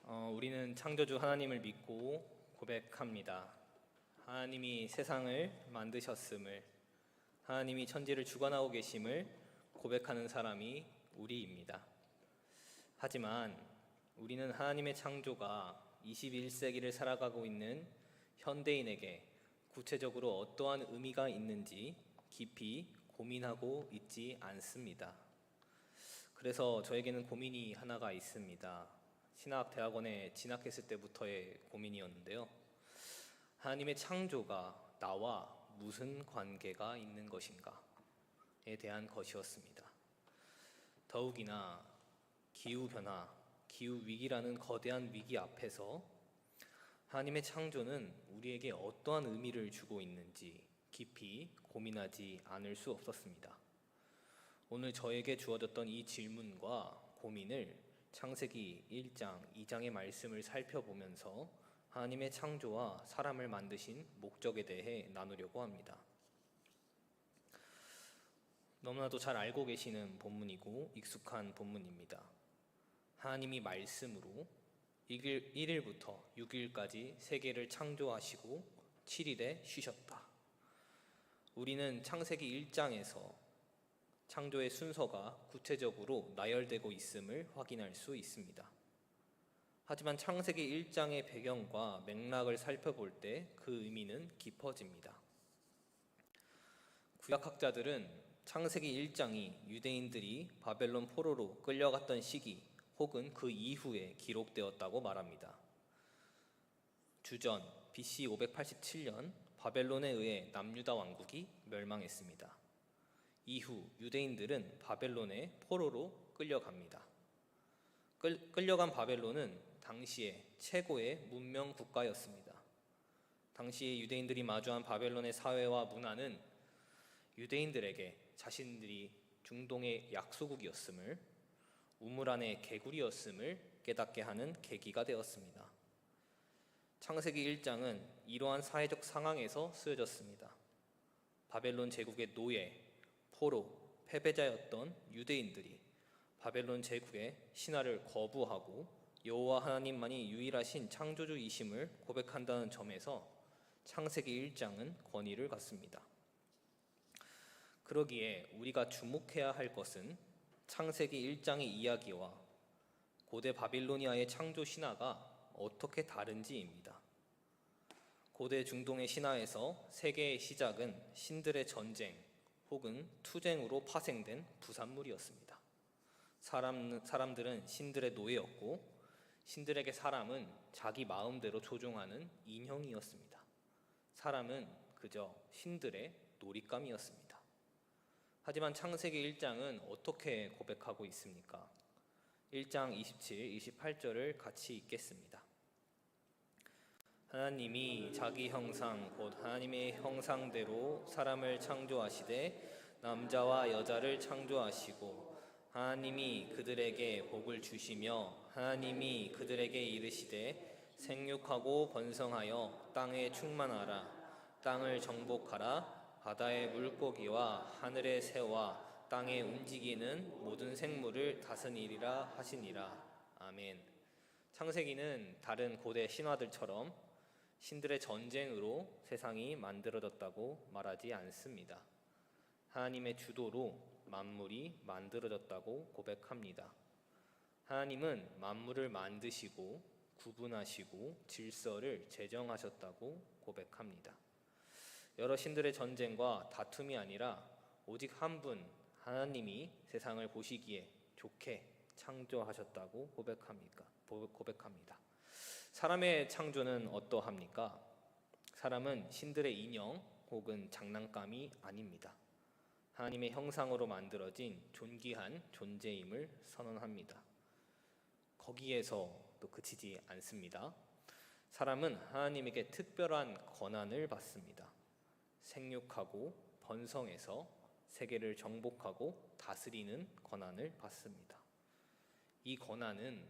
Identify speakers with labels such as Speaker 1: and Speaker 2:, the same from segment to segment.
Speaker 1: 우리는 창조주 하나님을 믿고 고백합니다. 하나님이 세상을 만드셨음을, 하나님이 천지를 주관하고 계심을 고백하는 사람이 우리입니다. 하지만 우리는 하나님의 창조가 21세기를 살아가고 있는 현대인에게 구체적으로 어떠한 의미가 있는지 깊이 고민하고 있지 않습니다. 그래서 저에게는 고민이 하나가 있습니다. 신학대학원에 진학했을 때부터의 고민이었는데요. 하나님의 창조가 나와 무슨 관계가 있는 것인가에 대한 것이었습니다. 더욱이나 기후변화, 기후위기라는 거대한 위기 앞에서 하나님의 창조는 우리에게 어떠한 의미를 주고 있는지 깊이 고민하지 않을 수 없었습니다. 오늘 저에게 주어졌던 이 질문과 고민을 창세기 1장, 2장의 말씀을 살펴보면서 하나님의 창조와 사람을 만드신 목적에 대해 나누려고 합니다. 너무나도 잘 알고 계시는 본문이고 익숙한 본문입니다. 하나님이 말씀으로 1일부터 6일까지 세계를 창조하시고 7일에 쉬셨다. 우리는 창세기 1장에서 창조의 순서가 구체적으로 나열되고 있음을 확인할 수 있습니다. 하지만 창세기 1장의 배경과 맥락을 살펴볼 때 그 의미는 깊어집니다. 구약학자들은 창세기 1장이 유대인들이 바벨론 포로로 끌려갔던 시기 혹은 그 이후에 기록되었다고 말합니다. 주전 BC 587년 바벨론에 의해 남유다 왕국이 멸망했습니다. 이후 유대인들은 바벨론의 포로로 끌려갑니다. 끌려간 바벨론은 당시의 최고의 문명 국가였습니다. 당시 유대인들이 마주한 바벨론의 사회와 문화는 유대인들에게 자신들이 중동의 약소국이었음을, 우물 안의 개구리였음을 깨닫게 하는 계기가 되었습니다. 창세기 1장은 이러한 사회적 상황에서 쓰여졌습니다. 바벨론 제국의 노예, 포로, 패배자였던 유대인들이 바벨론 제국의 신화를 거부하고 여호와 하나님만이 유일하신 창조주이심을 고백한다는 점에서 창세기 1장은 권위를 갖습니다. 그러기에 우리가 주목해야 할 것은 창세기 1장의 이야기와 고대 바빌로니아의 창조 신화가 어떻게 다른지입니다. 고대 중동의 신화에서 세계의 시작은 신들의 전쟁 혹은 투쟁으로 파생된 부산물이었습니다. 사람들은 신들의 노예였고 신들에게 사람은 자기 마음대로 조종하는 인형이었습니다. 사람은 그저 신들의 놀잇감이었습니다. 하지만 창세기 1장은 어떻게 고백하고 있습니까? 1장 27, 28절을 같이 읽겠습니다. 하나님이 자기 형상 곧 하나님의 형상대로 사람을 창조하시되 남자와 여자를 창조하시고 하나님이 그들에게 복을 주시며 하나님이 그들에게 이르시되 생육하고 번성하여 땅에 충만하라. 땅을 정복하라. 바다의 물고기와 하늘의 새와 땅에 움직이는 모든 생물을 다스리리라 하시니라. 아멘. 창세기는 다른 고대 신화들처럼 신들의 전쟁으로 세상이 만들어졌다고 말하지 않습니다. 하나님의 주도로 만물이 만들어졌다고 고백합니다. 하나님은 만물을 만드시고 구분하시고 질서를 제정하셨다고 고백합니다. 여러 신들의 전쟁과 다툼이 아니라 오직 한 분 하나님이 세상을 보시기에 좋게 창조하셨다고 고백합니다. 사람의 창조는 어떠합니까? 사람은 신들의 인형 혹은 장난감이 아닙니다. 하나님의 형상으로 만들어진 존귀한 존재임을 선언합니다. 거기에서도 그치지 않습니다. 사람은 하나님에게 특별한 권한을 받습니다. 생육하고 번성해서 세계를 정복하고 다스리는 권한을 받습니다. 이 권한은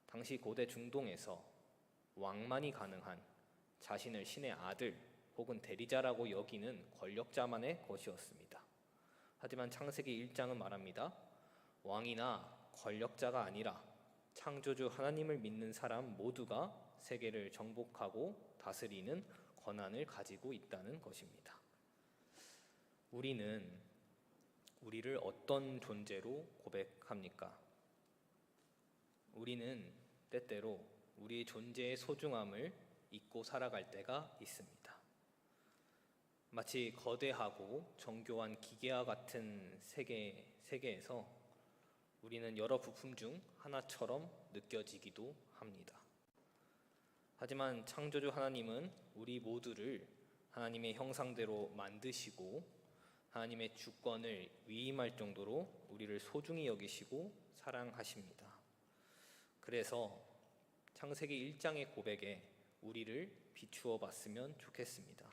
Speaker 1: 당시 고대 중동에서 왕만이 가능한 자신을 신의 아들 혹은 대리자라고 여기는 권력자만의 것이었습니다. 하지만 창세기 1장은 말합니다. 왕이나 권력자가 아니라 창조주 하나님을 믿는 사람 모두가 세계를 정복하고 다스리는 권한을 가지고 있다는 것입니다. 우리는 우리를 어떤 존재로 고백합니까? 우리는 때때로 우리의 존재의 소중함을 잊고 살아갈 때가 있습니다. 마치 거대하고 정교한 기계와 같은 세계에서 우리는 여러 부품 중 하나처럼 느껴지기도 합니다. 하지만 창조주 하나님은 우리 모두를 하나님의 형상대로 만드시고 하나님의 주권을 위임할 정도로 우리를 소중히 여기시고 사랑하십니다. 그래서 창세기 1장의 고백에 우리를 비추어 봤으면 좋겠습니다.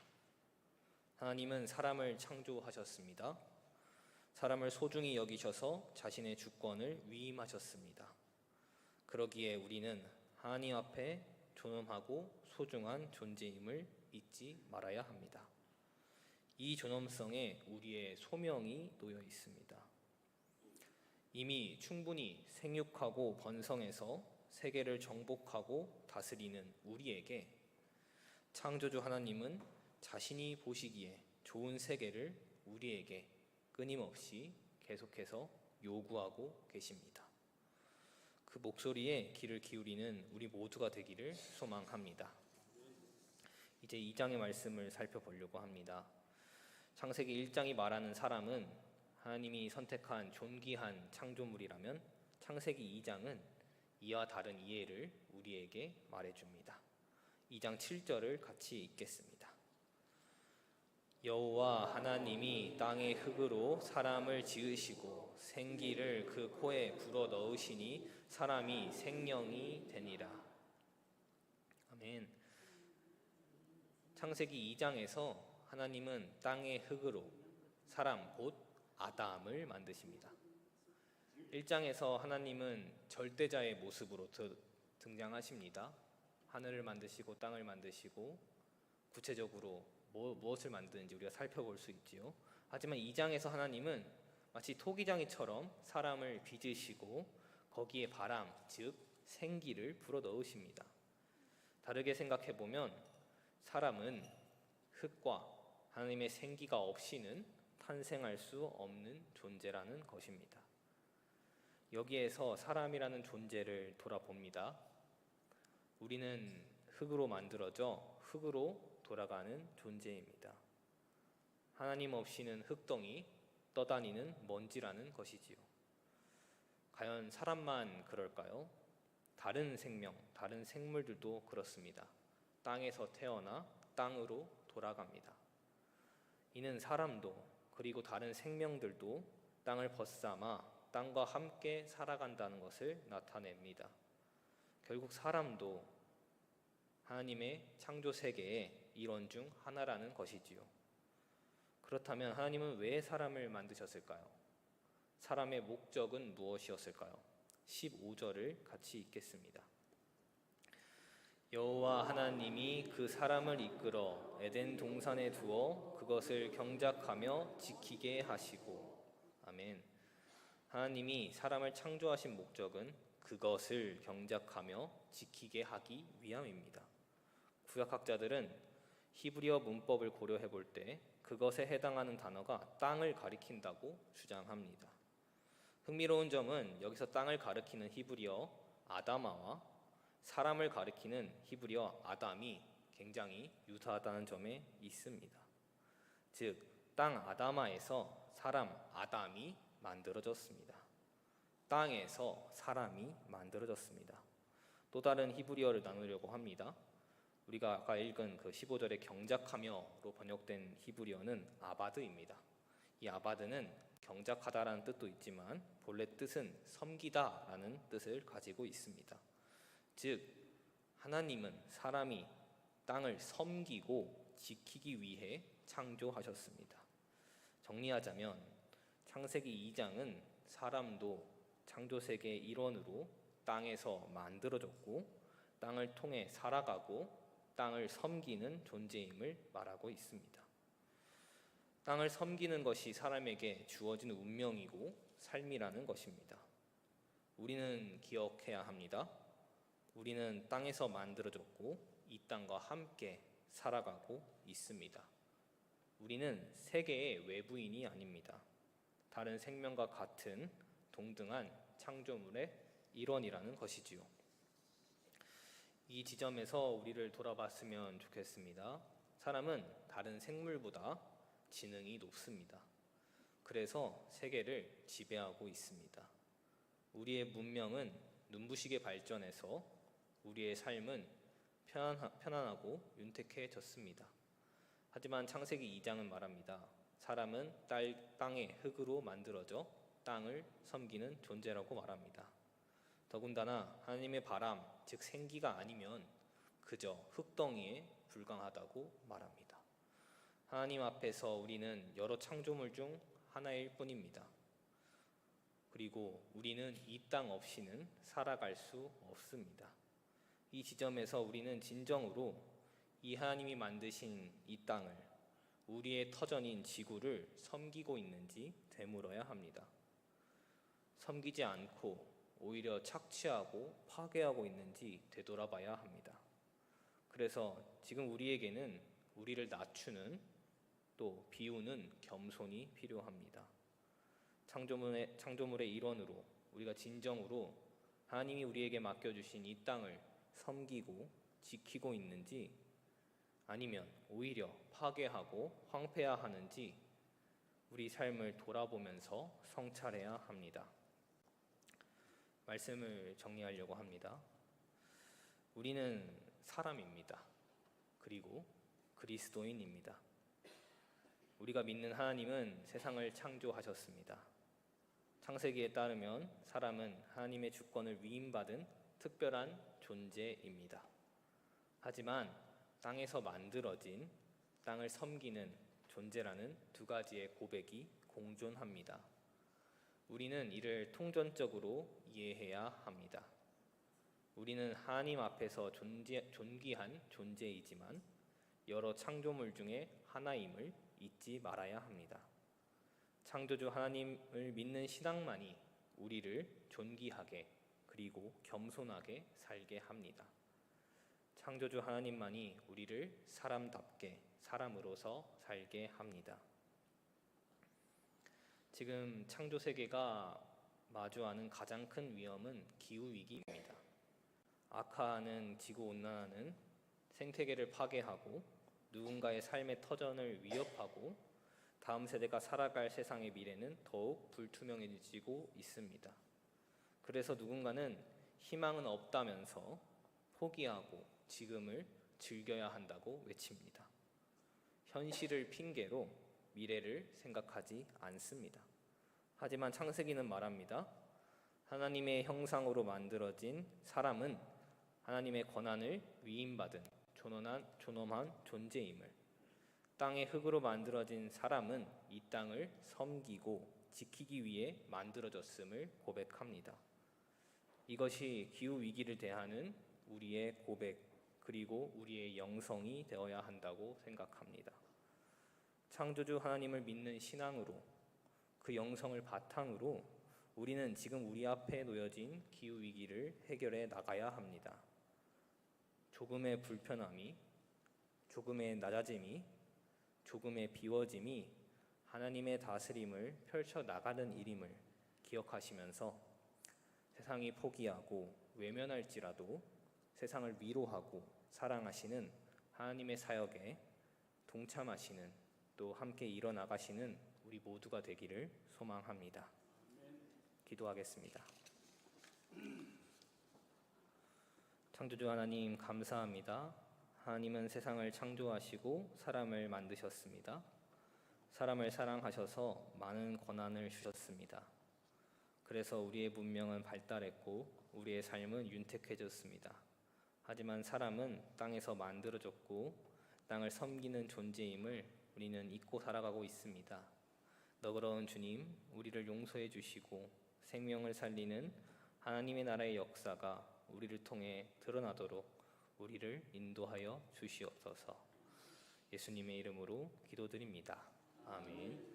Speaker 1: 하나님은 사람을 창조하셨습니다. 사람을 소중히 여기셔서 자신의 주권을 위임하셨습니다. 그러기에 우리는 하나님 앞에 존엄하고 소중한 존재임을 잊지 말아야 합니다. 이 존엄성에 우리의 소명이 놓여 있습니다. 이미 충분히 생육하고 번성해서 세계를 정복하고 다스리는 우리에게 창조주 하나님은 자신이 보시기에 좋은 세계를 우리에게 끊임없이 계속해서 요구하고 계십니다. 그 목소리에 귀를 기울이는 우리 모두가 되기를 소망합니다. 이제 2장의 말씀을 살펴보려고 합니다. 창세기 1장이 말하는 사람은 하나님이 선택한 존귀한 창조물이라면 창세기 2장은 이와 다른 이해를 우리에게 말해줍니다. 2장 7절을 같이 읽겠습니다. 여호와 하나님이 땅의 흙으로 사람을 지으시고 생기를 그 코에 불어 넣으시니 사람이 생명이 되니라. 아멘. 창세기 2장에서 하나님은 땅의 흙으로 사람 곧 아담을 만드십니다. 1장에서 하나님은 절대자의 모습으로 등장하십니다. 하늘을 만드시고 땅을 만드시고 구체적으로 무엇을 만드는지 우리가 살펴볼 수 있지요. 하지만 2장에서 하나님은 마치 토기장이처럼 사람을 빚으시고 거기에 바람, 즉 생기를 불어넣으십니다. 다르게 생각해보면 사람은 흙과 하나님의 생기가 없이는 탄생할 수 없는 존재라는 것입니다. 여기에서 사람이라는 존재를 돌아봅니다. 우리는 흙으로 만들어져 흙으로 돌아가는 존재입니다. 하나님 없이는 흙덩이, 떠다니는 먼지라는 것이지요. 과연 사람만 그럴까요? 다른 생명, 다른 생물들도 그렇습니다. 땅에서 태어나 땅으로 돌아갑니다. 이는 사람도 그리고 다른 생명들도 땅을 벗삼아 땅과 함께 살아간다는 것을 나타냅니다. 결국 사람도 하나님의 창조 세계의 일원 중 하나라는 것이지요. 그렇다면 하나님은 왜 사람을 만드셨을까요? 사람의 목적은 무엇이었을까요? 15절을 같이 읽겠습니다. 여호와 하나님이 그 사람을 이끌어 에덴 동산에 두어 그것을 경작하며 지키게 하시고. 아멘. 하나님이 사람을 창조하신 목적은 그것을 경작하며 지키게 하기 위함입니다. 구약학자들은 히브리어 문법을 고려해 볼 때 그것에 해당하는 단어가 땅을 가리킨다고 주장합니다. 흥미로운 점은 여기서 땅을 가리키는 히브리어 아다마와 사람을 가리키는 히브리어 아담이 굉장히 유사하다는 점에 있습니다. 즉, 땅 아다마에서 사람 아담이 만들어졌습니다. 땅에서 사람이 만들어졌습니다. 또 다른 히브리어를 나누려고 합니다. 우리가 아까 읽은 그 15절의 경작하며로 번역된 히브리어는 아바드입니다. 이 아바드는 경작하다라는 뜻도 있지만 본래 뜻은 섬기다라는 뜻을 가지고 있습니다. 즉, 하나님은 사람이 땅을 섬기고 지키기 위해 창조하셨습니다. 정리하자면 창세기 2장은 사람도 창조세계의 일원으로 땅에서 만들어졌고 땅을 통해 살아가고 땅을 섬기는 존재임을 말하고 있습니다. 땅을 섬기는 것이 사람에게 주어진 운명이고 삶이라는 것입니다. 우리는 기억해야 합니다. 우리는 땅에서 만들어졌고 이 땅과 함께 살아가고 있습니다. 우리는 세계의 외부인이 아닙니다. 다른 생명과 같은 동등한 창조물의 일원이라는 것이지요. 이 지점에서 우리를 돌아봤으면 좋겠습니다. 사람은 다른 생물보다 지능이 높습니다. 그래서 세계를 지배하고 있습니다. 우리의 문명은 눈부시게 발전해서 우리의 삶은 편안하고 윤택해졌습니다. 하지만 창세기 2장은 말합니다. 사람은 땅의 흙으로 만들어져 땅을 섬기는 존재라고 말합니다. 더군다나 하나님의 바람, 즉 생기가 아니면 그저 흙덩이에 불과하다고 말합니다. 하나님 앞에서 우리는 여러 창조물 중 하나일 뿐입니다. 그리고 우리는 이 땅 없이는 살아갈 수 없습니다. 이 지점에서 우리는 진정으로 이 하나님이 만드신 이 땅을, 우리의 터전인 지구를 섬기고 있는지 되물어야 합니다. 섬기지 않고 오히려 착취하고 파괴하고 있는지 되돌아봐야 합니다. 그래서 지금 우리에게는 우리를 낮추는, 또 비우는 겸손이 필요합니다. 창조물의 일원으로 우리가 진정으로 하나님이 우리에게 맡겨주신 이 땅을 섬기고 지키고 있는지, 아니면 오히려 파괴하고 황폐화하는지 우리 삶을 돌아보면서 성찰해야 합니다. 말씀을 정리하려고 합니다. 우리는 사람입니다. 그리고 그리스도인입니다. 우리가 믿는 하나님은 세상을 창조하셨습니다. 창세기에 따르면 사람은 하나님의 주권을 위임받은 특별한 존재입니다. 하지만 땅에서 만들어진 땅을 섬기는 존재라는 두 가지의 고백이 공존합니다. 우리는 이를 통전적으로 이해해야 합니다. 우리는 하나님 앞에서 존귀한 존재이지만 여러 창조물 중에 하나임을 잊지 말아야 합니다. 창조주 하나님을 믿는 신앙만이 우리를 존귀하게 그리고 겸손하게 살게 합니다. 창조주 하나님만이 우리를 사람답게 사람으로서 살게 합니다. 지금 창조 세계가 마주하는 가장 큰 위험은 기후 위기입니다. 악화하는 지구 온난화는 생태계를 파괴하고 누군가의 삶의 터전을 위협하고 다음 세대가 살아갈 세상의 미래는 더욱 불투명해지고 있습니다. 그래서 누군가는 희망은 없다면서 포기하고 지금을 즐겨야 한다고 외칩니다. 현실을 핑계로 미래를 생각하지 않습니다. 하지만 창세기는 말합니다. 하나님의 형상으로 만들어진 사람은 하나님의 권한을 위임받은 존엄한 존재임을, 땅의 흙으로 만들어진 사람은 이 땅을 섬기고 지키기 위해 만들어졌음을 고백합니다. 이것이 기후 위기를 대하는 우리의 고백, 그리고 우리의 영성이 되어야 한다고 생각합니다. 창조주 하나님을 믿는 신앙으로, 그 영성을 바탕으로 우리는 지금 우리 앞에 놓여진 기후 위기를 해결해 나가야 합니다. 조금의 불편함이, 조금의 낮아짐이, 조금의 비워짐이 하나님의 다스림을 펼쳐 나가는 일임을 기억하시면서 세상이 포기하고 외면할지라도 세상을 위로하고 사랑하시는 하나님의 사역에 동참하시는, 또 함께 일어나가시는 우리 모두가 되기를 소망합니다. 기도하겠습니다. 창조주 하나님, 감사합니다. 하나님은 세상을 창조하시고 사람을 만드셨습니다. 사람을 사랑하셔서 많은 권한을 주셨습니다. 그래서 우리의 문명은 발달했고 우리의 삶은 윤택해졌습니다. 하지만 사람은 땅에서 만들어졌고 땅을 섬기는 존재임을 우리는 잊고 살아가고 있습니다. 너그러운 주님, 우리를 용서해 주시고 생명을 살리는 하나님의 나라의 역사가 우리를 통해 드러나도록 우리를 인도하여 주시옵소서. 예수님의 이름으로 기도드립니다. 아멘.